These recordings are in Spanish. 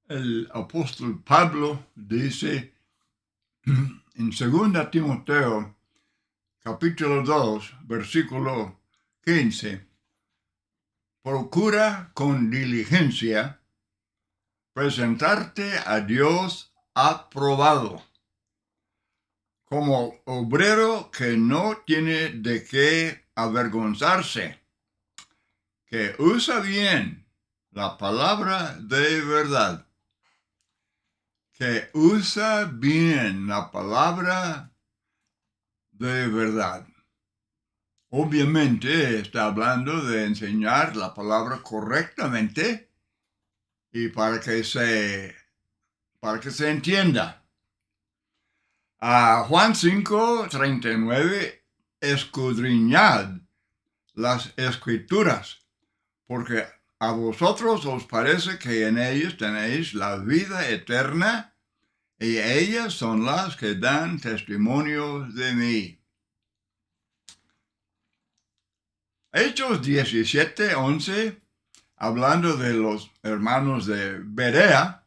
El apóstol Pablo dice en 2 Timoteo, capítulo 2, versículo 15, procura con diligencia presentarte a Dios aprobado, como obrero que no tiene de qué avergonzarse, que usa bien la palabra de verdad, que usa bien la palabra de verdad. Obviamente está hablando de enseñar la palabra correctamente y para que se entienda. Juan 5:39, escudriñad las escrituras, porque a vosotros os parece que en ellas tenéis la vida eterna, y ellas son las que dan testimonio de mí. Hechos 17:11, hablando de los hermanos de Berea,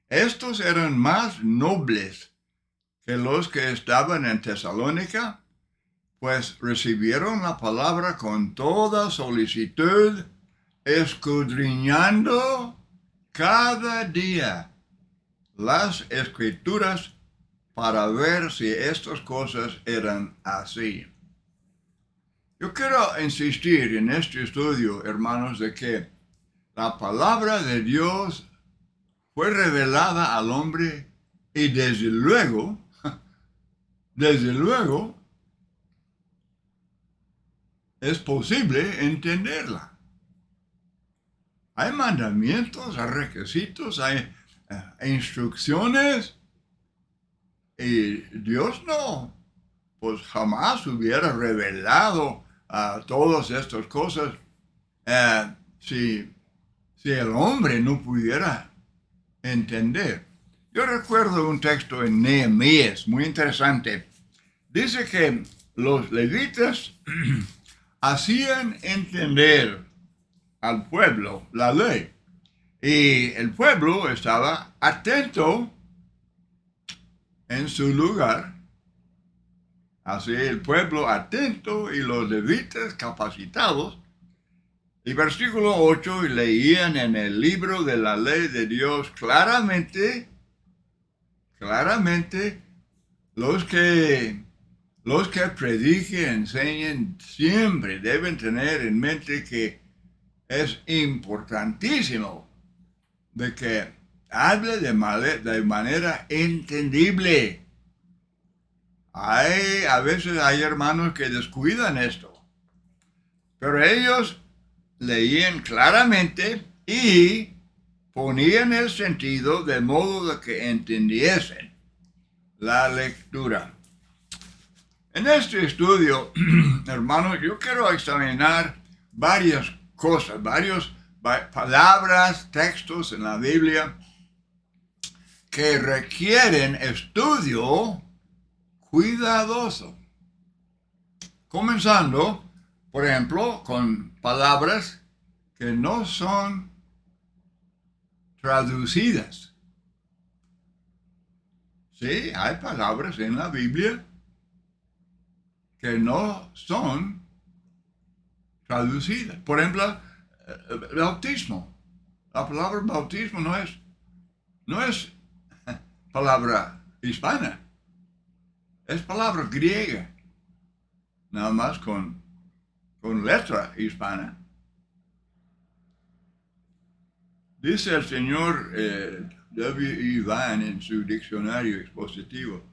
estos eran más nobles que los que estaban en Tesalónica, pues recibieron la palabra con toda solicitud, escudriñando cada día las escrituras para ver si estas cosas eran así. Yo quiero insistir en este estudio, hermanos, de que la palabra de Dios fue revelada al hombre y desde luego, es posible entenderla. Hay mandamientos, hay requisitos, hay instrucciones, y Dios pues jamás hubiera revelado todas estas cosas si el hombre no pudiera entender. Yo recuerdo un texto en Nehemías muy interesante. Dice que los levitas hacían entender al pueblo la ley, y el pueblo estaba atento en su lugar. Así el pueblo atento y los levitas capacitados. Y versículo 8, leían en el libro de la ley de Dios claramente, los que prediquen, enseñen, siempre deben tener en mente que es importantísimo de que hable de manera entendible. A veces hay hermanos que descuidan esto, pero ellos leían claramente y ponían el sentido de modo de que entendiesen la lectura. En este estudio, hermanos, yo quiero examinar varias cosas, varias palabras, textos en la Biblia que requieren estudio cuidadoso. Comenzando, por ejemplo, con palabras que no son traducidas. Sí, hay palabras en la Biblia que no son traducidas. Por ejemplo, bautismo. La palabra bautismo no es palabra hispana, es palabra griega, nada más con letra hispana. Dice el señor W. Van en su diccionario expositivo,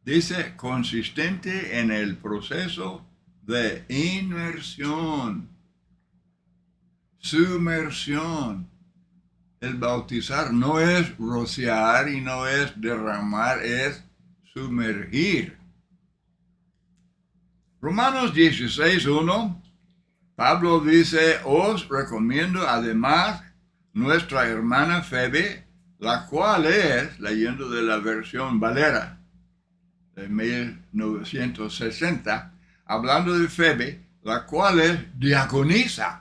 dice consistente en el proceso de inmersión, sumersión. El bautizar no es rociar y no es derramar, es sumergir. Romanos 16:1, Pablo dice, os recomiendo además nuestra hermana Febe, la cual es, leyendo de la versión Valera de 1960, hablando de Febe, la cual es diaconisa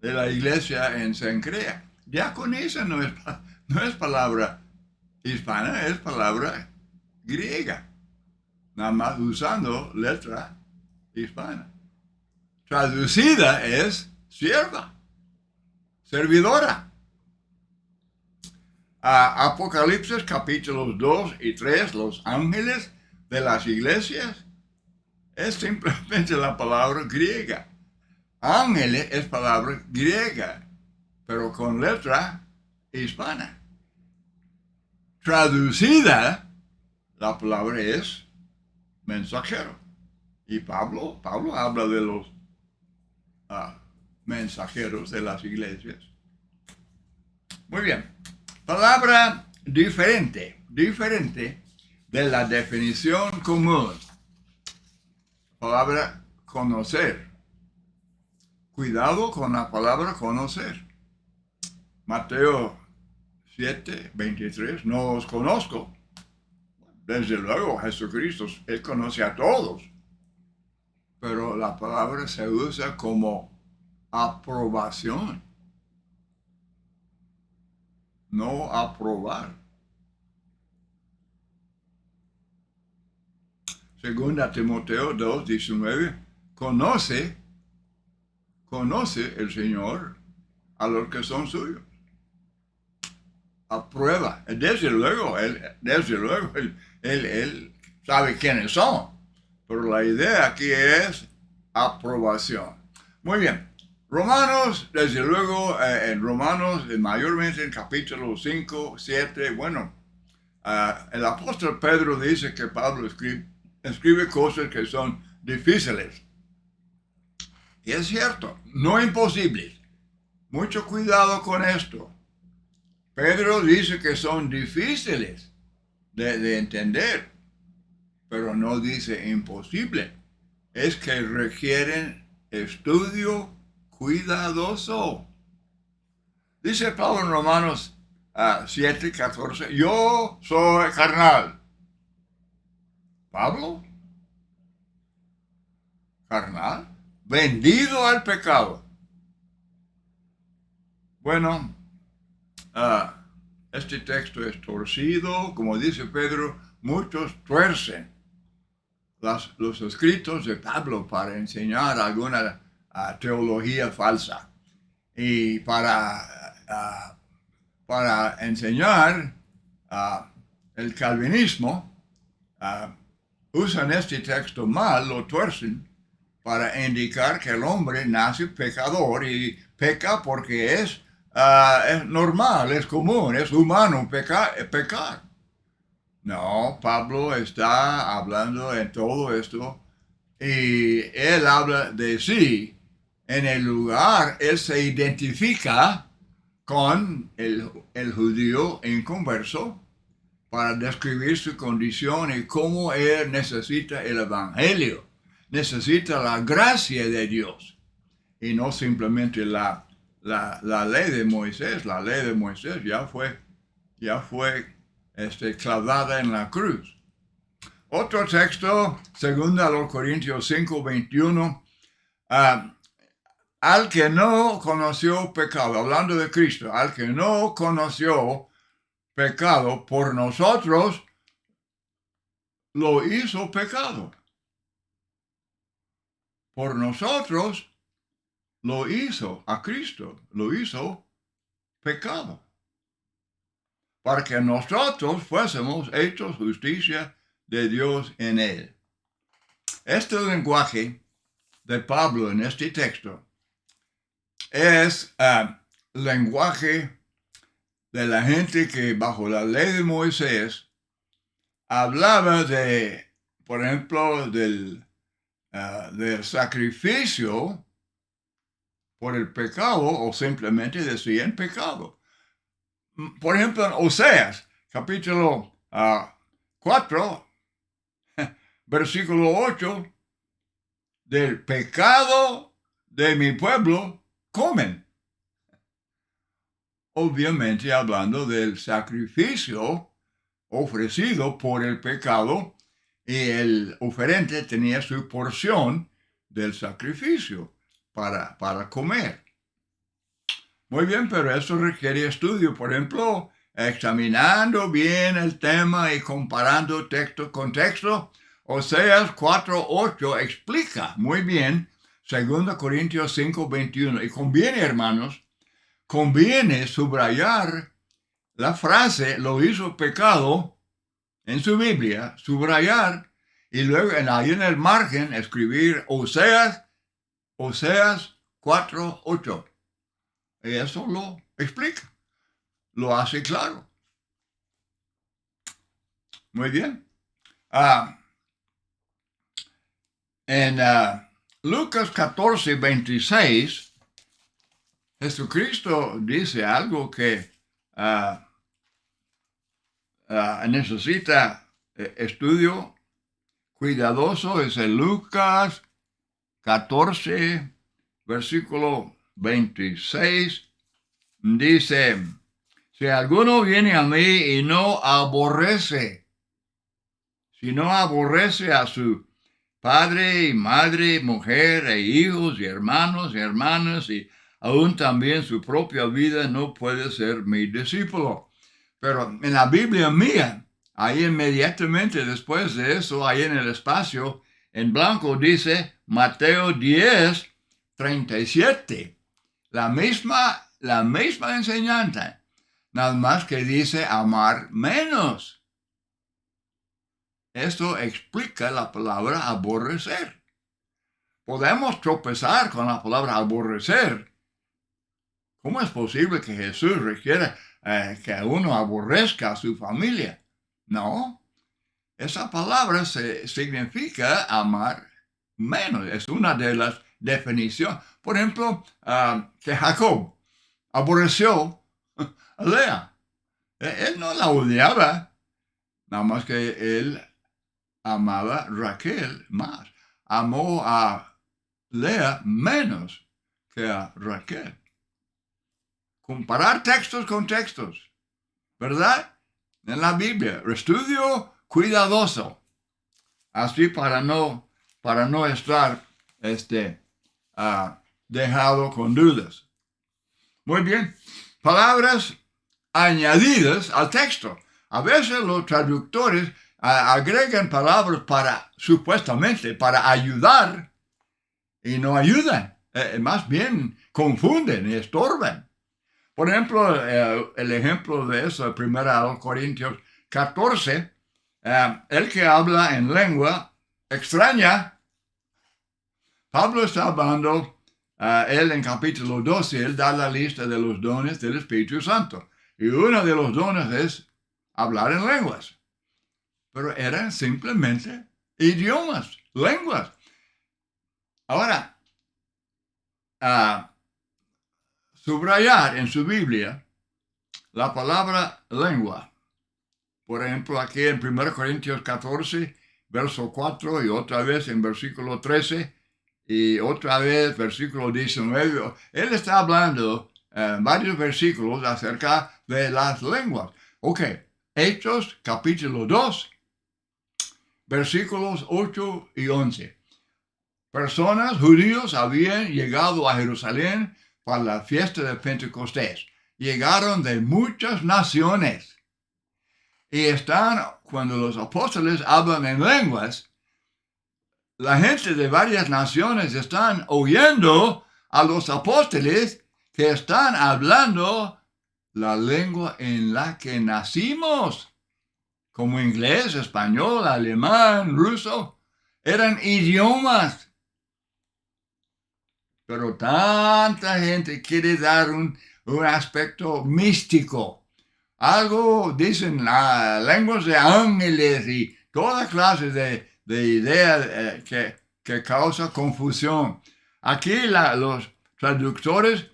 de la iglesia en Cencrea. Diaconisa no es palabra hispana, es palabra griega, nada más usando letra hispana. Traducida es sierva, servidora. Apocalipsis capítulos 2 y 3, los ángeles de las iglesias, es simplemente la palabra griega. Ángeles es palabra griega, pero con letra hispana. Traducida, la palabra es mensajero. Y Pablo habla de los mensajeros de las iglesias. Muy bien. Palabra diferente de la definición común. Palabra conocer. Cuidado con la palabra conocer. Mateo 7:23, no os conozco. Desde luego, Jesucristo, Él conoce a todos. Pero la palabra se usa como aprobación, no aprobar. Segunda Timoteo 2:19, conoce el Señor a los que son suyos. Aprueba. Desde luego, él sabe quiénes son. Pero la idea aquí es aprobación. Muy bien. Romanos, desde luego, en Romanos, mayormente en capítulo 5, 7, bueno, el apóstol Pedro dice que Pablo escribe cosas que son difíciles. Y es cierto, no imposibles. Mucho cuidado con esto. Pedro dice que son difíciles de entender, pero no dice imposible. Es que requieren estudio cuidadoso. Dice Pablo en Romanos 7:14, yo soy carnal. Pablo, carnal, vendido al pecado. Bueno, este texto es torcido, como dice Pedro, muchos tuercen los escritos de Pablo para enseñar alguna teología falsa y para enseñar el calvinismo, usan este texto mal, lo tuercen para indicar que el hombre nace pecador y peca porque es normal, es común, es humano pecar. No, Pablo está hablando en todo esto y él habla de sí. En el lugar, él se identifica con el judío inconverso para describir su condición y cómo él necesita el evangelio. Necesita la gracia de Dios y no simplemente la ley de Moisés. La ley de Moisés ya fue clavada en la cruz. Otro texto, 2 Corintios 5:21, al que no conoció pecado, hablando de Cristo, al que no conoció pecado, por nosotros lo hizo pecado. Por nosotros lo hizo a Cristo, lo hizo pecado, para que nosotros fuésemos hechos justicia de Dios en él. Este lenguaje de Pablo en este texto es lenguaje de la gente que bajo la ley de Moisés hablaba de, por ejemplo, del sacrificio por el pecado, o simplemente decían pecado. Por ejemplo, en Oseas, capítulo 4, versículo 8, del pecado de mi pueblo comen. Obviamente hablando del sacrificio ofrecido por el pecado, y el oferente tenía su porción del sacrificio para comer. Muy bien, pero eso requiere estudio. Por ejemplo, examinando bien el tema y comparando texto con texto. Oseas 4:8 explica muy bien 2 Corintios 5:21. Y conviene, hermanos, conviene subrayar la frase, lo hizo pecado, en su Biblia, subrayar, y luego ahí en el margen escribir Oseas 4:8. Y eso lo explica, lo hace claro. Muy bien. En Lucas 14:26, Jesucristo dice algo que necesita estudio cuidadoso. Es en Lucas 14, versículo 26. Dice, si alguno viene a mí y no aborrece, si no aborrece a su padre y madre, mujer e hijos y hermanos y hermanas y aún también su propia vida, no puede ser mi discípulo. Pero en la Biblia mía, ahí inmediatamente después de eso, ahí en el espacio, en blanco dice Mateo 10:37. La misma enseñanza, nada más que dice amar menos. Esto explica la palabra aborrecer. Podemos tropezar con la palabra aborrecer. ¿Cómo es posible que Jesús requiera que uno aborrezca a su familia? No. Esa palabra significa amar menos. Es una de las definiciones. Por ejemplo, que Jacob aborreció a Lea. Él no la odiaba, nada más que él amaba a Raquel más. Amó a Lea menos que a Raquel. Comparar textos con textos, ¿verdad? En la Biblia, estudio cuidadoso, así para no estar dejado con dudas. Muy bien, palabras añadidas al texto. A veces los traductores agregan palabras supuestamente para ayudar y no ayudan, más bien confunden y estorban. Por ejemplo, el ejemplo de eso, 1 Corintios 14, el que habla en lengua extraña. Pablo está hablando, él en capítulo 12, él da la lista de los dones del Espíritu Santo. Y uno de los dones es hablar en lenguas. Pero eran simplemente idiomas, lenguas. Ahora, subrayar en su Biblia la palabra lengua. Por ejemplo, aquí en 1 Corintios 14, verso 4, y otra vez en versículo 13, y otra vez versículo 19. Él está hablando varios versículos acerca de las lenguas. Ok, Hechos capítulo 2, versículos 8 y 11. Personas, judíos, habían llegado a Jerusalén para la fiesta de Pentecostés. Llegaron de muchas naciones. Y cuando los apóstoles hablan en lenguas, la gente de varias naciones están oyendo a los apóstoles que están hablando la lengua en la que nacimos, como inglés, español, alemán, ruso. Eran idiomas. Pero tanta gente quiere dar un aspecto místico. Algo, dicen, lenguas de ángeles y toda clase de ideas que causa confusión. Aquí los traductores,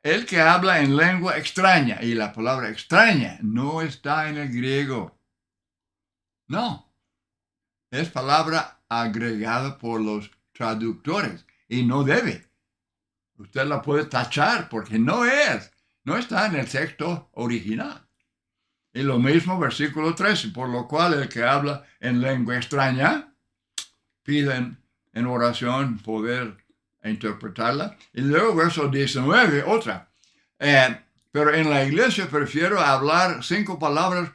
el que habla en lengua extraña, y la palabra extraña no está en el griego. No, es palabra agregada por los traductores y no debe. Usted la puede tachar porque no está en el texto original. Y lo mismo versículo 13, por lo cual el que habla en lengua extraña pide en oración poder interpretarla. Y luego verso 19, otra. Pero en la iglesia prefiero hablar 5 palabras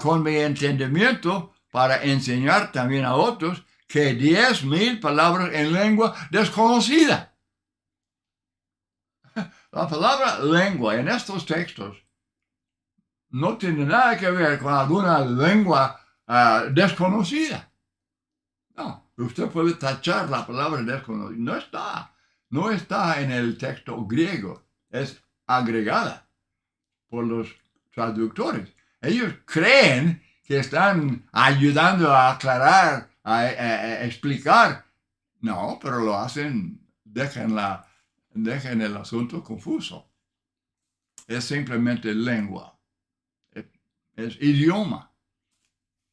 con mi entendimiento para enseñar también a otros que 10,000 palabras en lengua desconocida. La palabra lengua en estos textos no tiene nada que ver con alguna lengua desconocida. No, usted puede tachar la palabra desconocida. No está en el texto griego. Es agregada por los traductores. Ellos creen que están ayudando a aclarar, a explicar. No, pero lo hacen, dejan el asunto confuso. Es simplemente lengua. Es idioma.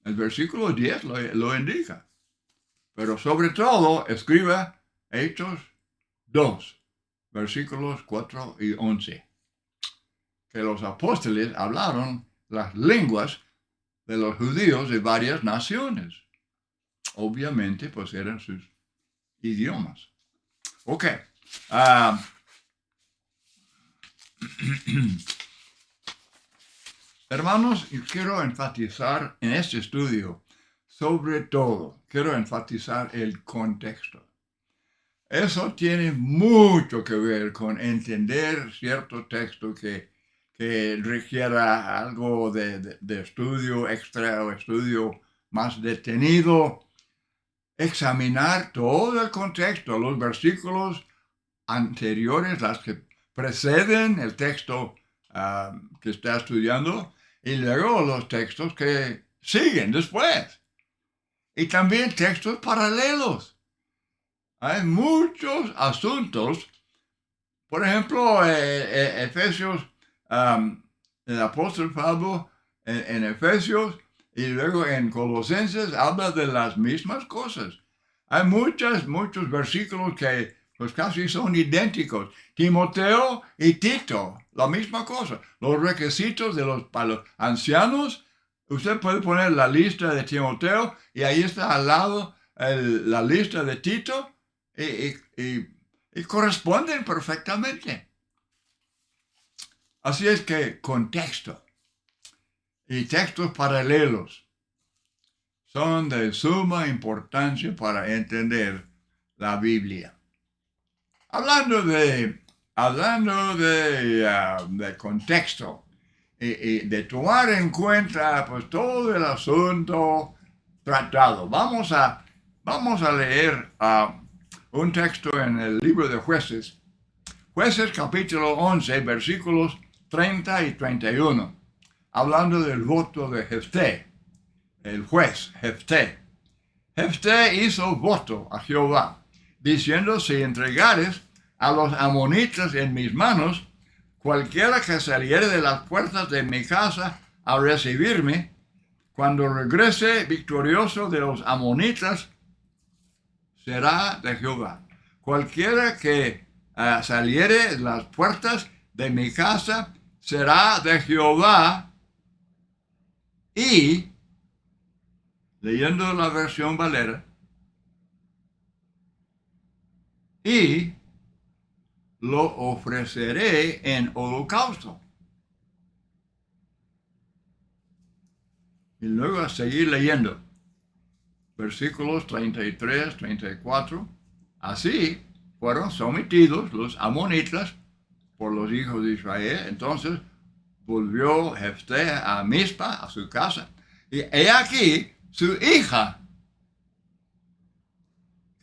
El versículo 10 lo indica. Pero sobre todo, escriba Hechos 2, versículos 4 y 11. Que los apóstoles hablaron las lenguas de los judíos de varias naciones. Obviamente, pues eran sus idiomas. Ok. Hermanos, yo quiero enfatizar en este estudio, sobre todo, quiero enfatizar el contexto. Eso tiene mucho que ver con entender cierto texto que requiera algo de estudio extra o estudio más detenido. Examinar todo el contexto, los versículos anteriores, las que preceden el texto que está estudiando, y luego los textos que siguen después. Y también textos paralelos. Hay muchos asuntos. Por ejemplo, Efesios, el apóstol Pablo en Efesios y luego en Colosenses habla de las mismas cosas. Hay muchos versículos que pues casi son idénticos. Timoteo y Tito, la misma cosa. Los requisitos para los ancianos, usted puede poner la lista de Timoteo y ahí está al lado la lista de Tito y corresponden perfectamente. Así es que contexto y textos paralelos son de suma importancia para entender la Biblia. Hablando de contexto y de tomar en cuenta pues todo el asunto tratado, vamos a leer un texto en el libro de Jueces capítulo 11, versículos 30 y 31, hablando del voto de Jefté, el juez Jefté. Jefté hizo voto a Jehová, diciendo: si entregares a los amonitas en mis manos, cualquiera que saliere de las puertas de mi casa a recibirme, cuando regrese victorioso de los amonitas, será de Jehová. Cualquiera que saliere de las puertas de mi casa será de Jehová. Y, leyendo la versión Valera, y lo ofreceré en holocausto. Y luego a seguir leyendo, versículos 33, 34, así fueron sometidos los amonitas por los hijos de Israel. Entonces volvió Jefté a Mizpa, a su casa, y he aquí su hija,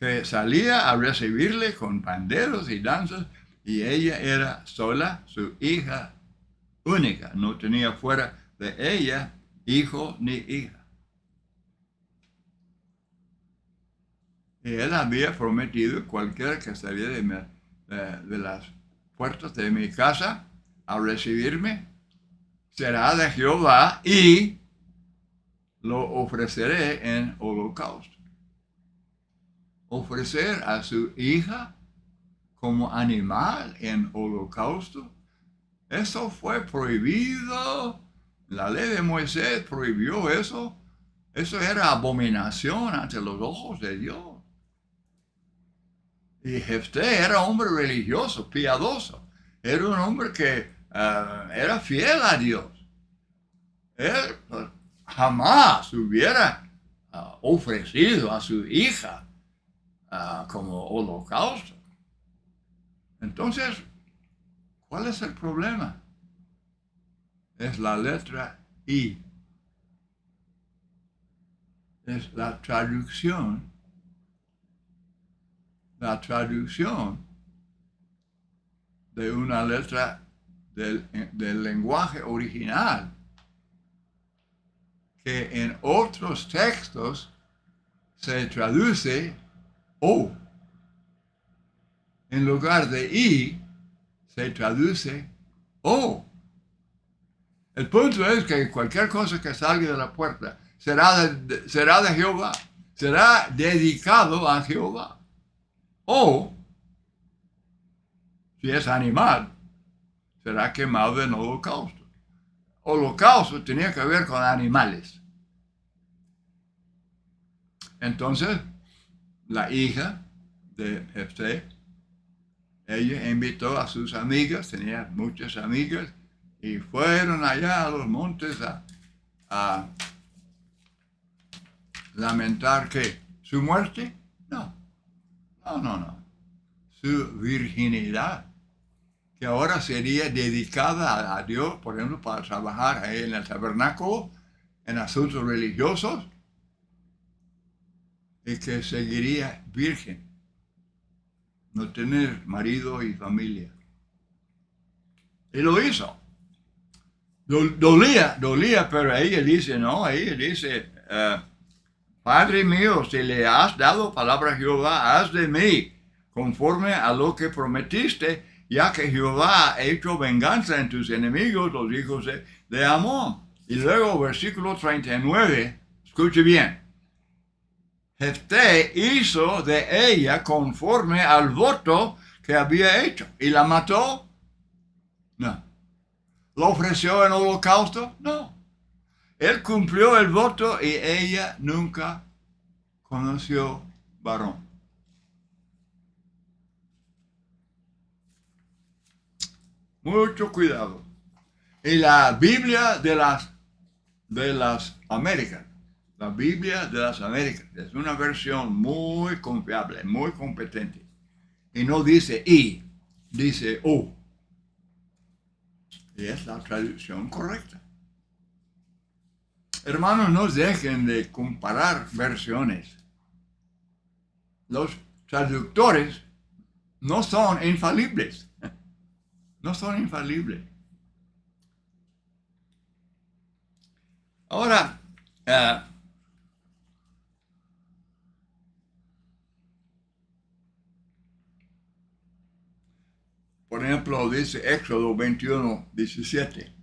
que salía a recibirle con panderos y danzas, y ella era sola, su hija única, no tenía fuera de ella hijo ni hija. Y él había prometido: cualquiera que saliera de las puertas de mi casa a recibirme será de Jehová, y lo ofreceré en holocausto. Ofrecer a su hija como animal en holocausto, eso fue prohibido. La ley de Moisés prohibió eso. Eso era abominación ante los ojos de Dios. Y Jefté era hombre religioso, piadoso. Era un hombre que era fiel a Dios. Él jamás hubiera ofrecido a su hija como holocausto. Entonces, ¿cuál es el problema? Es la letra I. Es la traducción de una letra del lenguaje original, que en otros textos se traduce O. En lugar de I, se traduce O. El punto es que cualquier cosa que salga de la puerta será de Jehová, será dedicado a Jehová. O, si es animal, será quemado en holocausto. Holocausto tenía que ver con animales. Entonces, la hija de Jefté, ella invitó a sus amigas, tenía muchas amigas, y fueron allá a los montes a lamentar que su muerte, no, su virginidad, que ahora sería dedicada a Dios, por ejemplo, para trabajar ahí en el tabernáculo, en asuntos religiosos, y que seguiría virgen, no tener marido y familia. Y lo hizo. Dolía, pero ella dice, Padre mío, si le has dado palabra a Jehová, haz de mí conforme a lo que prometiste, ya que Jehová ha hecho venganza en tus enemigos, los hijos de Amón. Y luego, versículo 39, escuche bien. Jefté hizo de ella conforme al voto que había hecho. ¿Y la mató? No. ¿Lo ofreció en holocausto? No. Él cumplió el voto y ella nunca conoció varón. Mucho cuidado. Y la Biblia de las Américas, la Biblia de las Américas, es una versión muy confiable, muy competente. Y no dice I, dice O. Y es la traducción correcta. Hermanos, no dejen de comparar versiones. Los traductores no son infalibles. No son infalibles. Ahora, por ejemplo, dice Éxodo 21:17.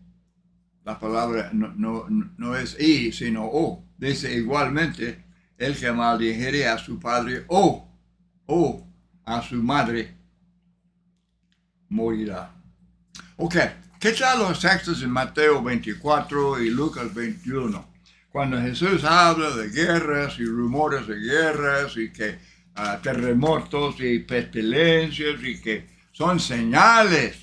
La palabra no es I, sino O. Dice igualmente, el que maldijere a su padre o a su madre morirá. Ok, ¿qué tal los textos en Mateo 24 y Lucas 21? Cuando Jesús habla de guerras y rumores de guerras y que terremotos y pestilencias y que son señales.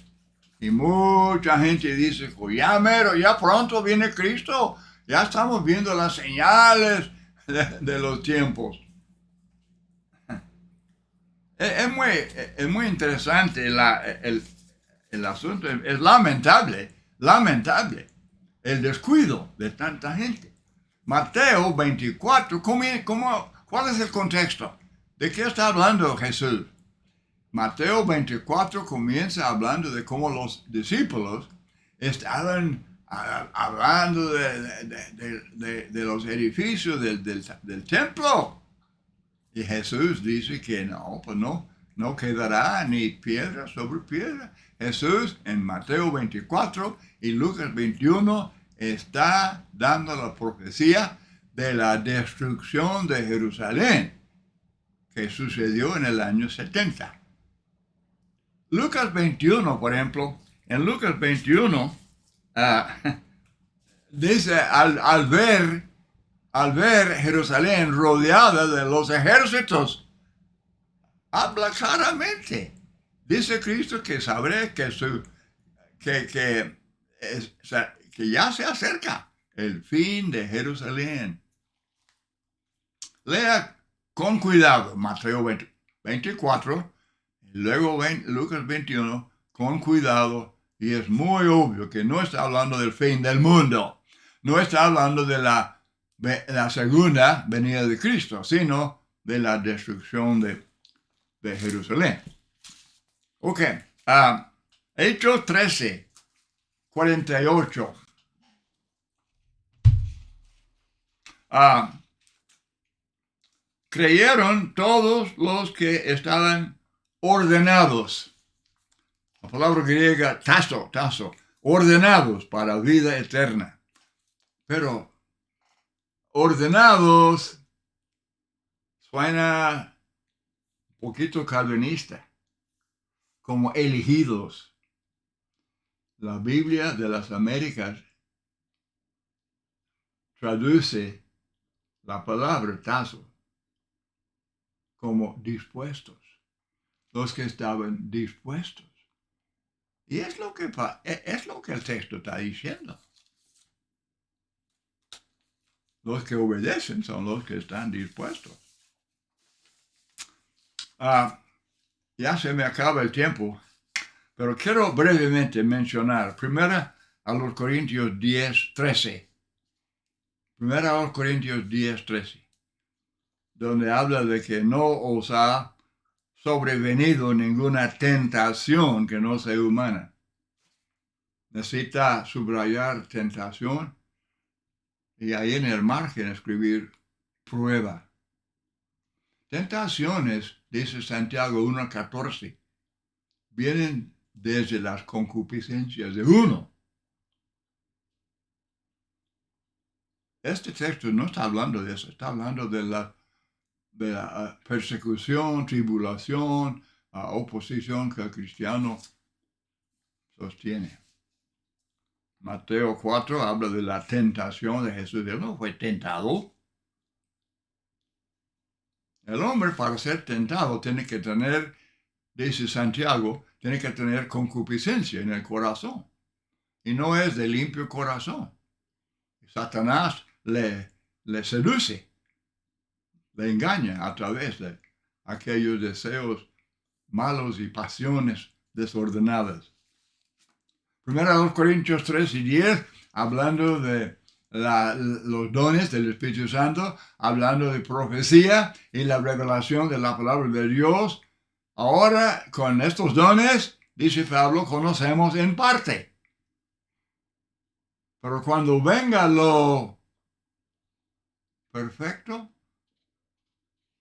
Y mucha gente dice, pues ya mero, ya pronto viene Cristo. Ya estamos viendo las señales de los tiempos. Es muy interesante el asunto. Es lamentable el descuido de tanta gente. Mateo 24, ¿cuál es el contexto? ¿De qué está hablando Jesús? Mateo 24 comienza hablando de cómo los discípulos estaban hablando de los edificios del templo. Y Jesús dice que no quedará ni piedra sobre piedra. Jesús en Mateo 24 y Lucas 21 está dando la profecía de la destrucción de Jerusalén que sucedió en el año 70. Lucas 21, por ejemplo, en Lucas 21, dice, al ver Jerusalén rodeada de los ejércitos, habla claramente. Dice Cristo que sabré que que ya se acerca el fin de Jerusalén. Lea con cuidado Mateo 24, y luego Lucas 21, con cuidado, y es muy obvio que no está hablando del fin del mundo, no está hablando de la segunda venida de Cristo, sino de la destrucción de Jerusalén. Ok, Hechos 13, 48. Creyeron todos los que estaban ordenados. La palabra griega tasso, ordenados para vida eterna. Pero ordenados suena un poquito calvinista, como elegidos. La Biblia de las Américas traduce la palabra tasso como dispuestos, los que estaban dispuestos. Y es lo que el texto está diciendo. Los que obedecen son los que están dispuestos. Ya se me acaba el tiempo, pero quiero brevemente mencionar, primera a los Corintios 10, 13. Primera a los Corintios 10, 13. Donde habla de que no os ha sobrevenido ninguna tentación que no sea humana. Necesita subrayar tentación y ahí en el margen escribir prueba. Tentaciones, dice Santiago 1:14, vienen desde las concupiscencias de uno. Este texto no está hablando de eso, está hablando de la persecución, tribulación, oposición que el cristiano sostiene. Mateo 4 habla de la tentación de Jesús. Él no fue tentado. El hombre para ser tentado tiene que tener, dice Santiago, tiene que tener concupiscencia en el corazón. Y no es de limpio corazón. Satanás le seduce, le engaña a través de aquellos deseos malos y pasiones desordenadas. Primera a los Corintios 3 y 10, hablando de los dones del Espíritu Santo, hablando de profecía y la revelación de la palabra de Dios. Ahora, con estos dones, dice Pablo, conocemos en parte. Pero cuando venga lo perfecto,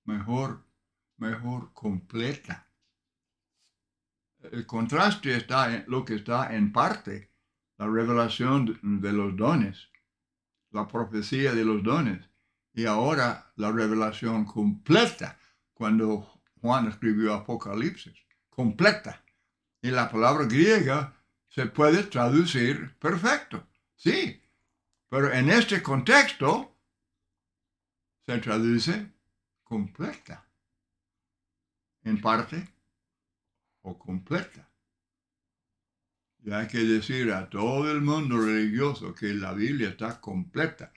mejor completa. El contraste está en lo que está en parte, la revelación de los dones, la profecía de los dones, y ahora la revelación completa, cuando Juan escribió Apocalipsis, completa. Y la palabra griega se puede traducir perfecto, sí, pero en este contexto se traduce completa, en parte o completa. Y hay que decir a todo el mundo religioso que la Biblia está completa.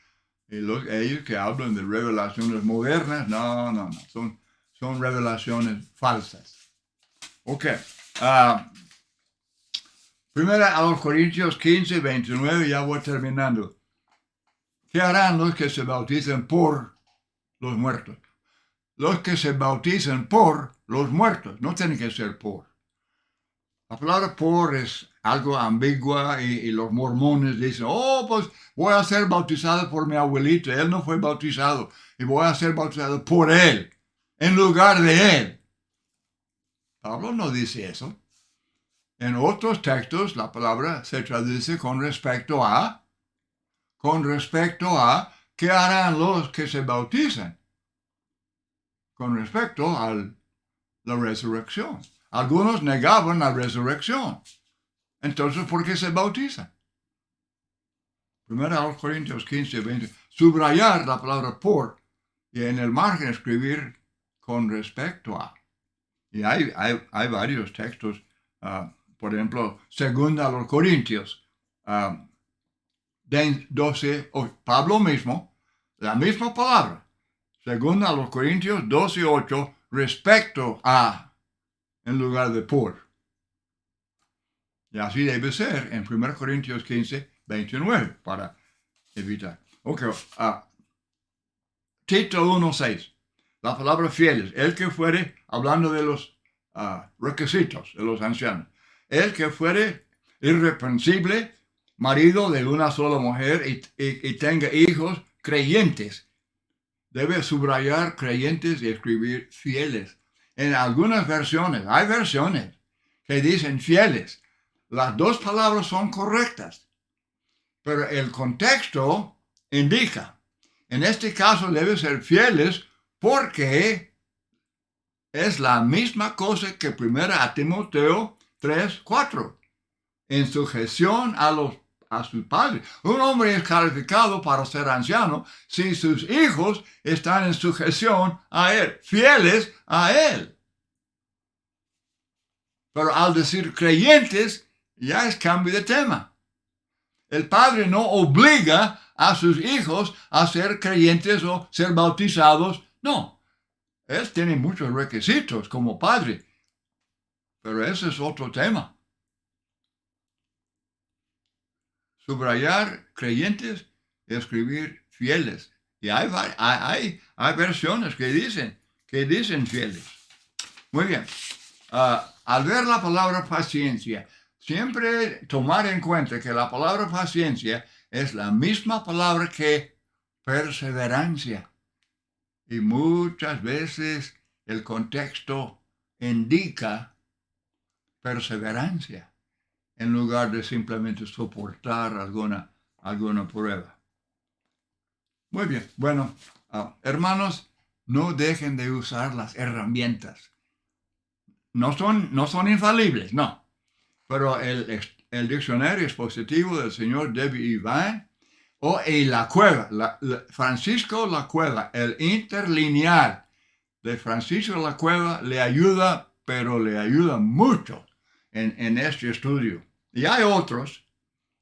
Y ellos que hablan de revelaciones modernas, no, son revelaciones falsas. Ok. Primera a los Corintios 15, 29, ya voy terminando. ¿Qué harán los que se bauticen por los muertos? Los que se bautizan por los muertos, no tienen que ser por. La palabra por es algo ambigua y los mormones dicen, pues voy a ser bautizado por mi abuelito, él no fue bautizado, y voy a ser bautizado por él, en lugar de él. Pablo no dice eso. En otros textos la palabra se traduce con respecto a qué harán los que se bautizan, con respecto a la resurrección. Algunos negaban la resurrección. Entonces, ¿por qué se bautizan? Primero a los Corintios 15, 20. Subrayar la palabra por y en el margen escribir con respecto a. Y hay varios textos. por ejemplo, segunda a los Corintios 12, Pablo mismo, la misma palabra, segunda a los Corintios 12:8, respecto a, en lugar de por. Y así debe ser en 1 Corintios 15:29, para evitar. Ok, Tito 1:6. La palabra fieles, el que fuere, hablando de los requisitos de los ancianos, el que fuere irreprensible, marido de una sola mujer y tenga hijos creyentes. Debe subrayar creyentes y escribir fieles. En algunas versiones, hay versiones que dicen fieles. Las dos palabras son correctas, pero el contexto indica. En este caso debe ser fieles porque es la misma cosa que 1 Timoteo 3:4. En sujeción a sus padres. Un hombre es calificado para ser anciano si sus hijos están en sujeción a él, fieles a él. Pero al decir creyentes, ya es cambio de tema. El padre no obliga a sus hijos a ser creyentes o ser bautizados. No. Él tiene muchos requisitos como padre. Pero ese es otro tema. Subrayar creyentes y escribir fieles. Y hay versiones que dicen fieles. Muy bien. Al ver la palabra paciencia, siempre tomar en cuenta que la palabra paciencia es la misma palabra que perseverancia. Y muchas veces el contexto indica perseverancia en lugar de simplemente soportar alguna prueba. Muy bien. Bueno, hermanos, no dejen de usar las herramientas. No son infalibles, no. Pero el diccionario expositivo del señor David Ivan o la cueva, Francisco La Cueva, el interlineal de Francisco La Cueva le ayuda, pero le ayuda mucho en este estudio. Y hay otros,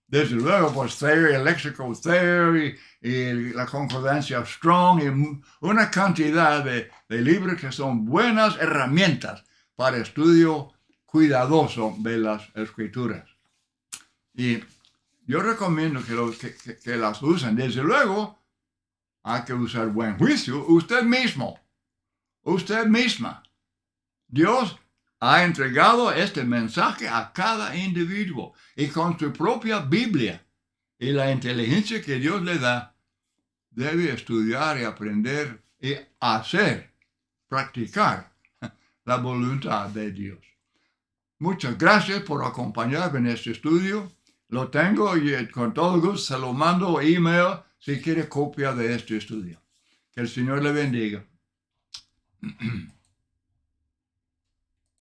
desde luego, pues Theory, Lexical Theory y la concordancia Strong y una cantidad de libros que son buenas herramientas para estudio cuidadoso de las escrituras. Y yo recomiendo que las usen. Desde luego, hay que usar buen juicio. Usted mismo, usted misma. Dios ha entregado este mensaje a cada individuo y con su propia Biblia y la inteligencia que Dios le da, debe estudiar y aprender y hacer, practicar la voluntad de Dios. Muchas gracias por acompañarme en este estudio. Lo tengo y con todo gusto se lo mando email si quiere copia de este estudio. Que el Señor le bendiga.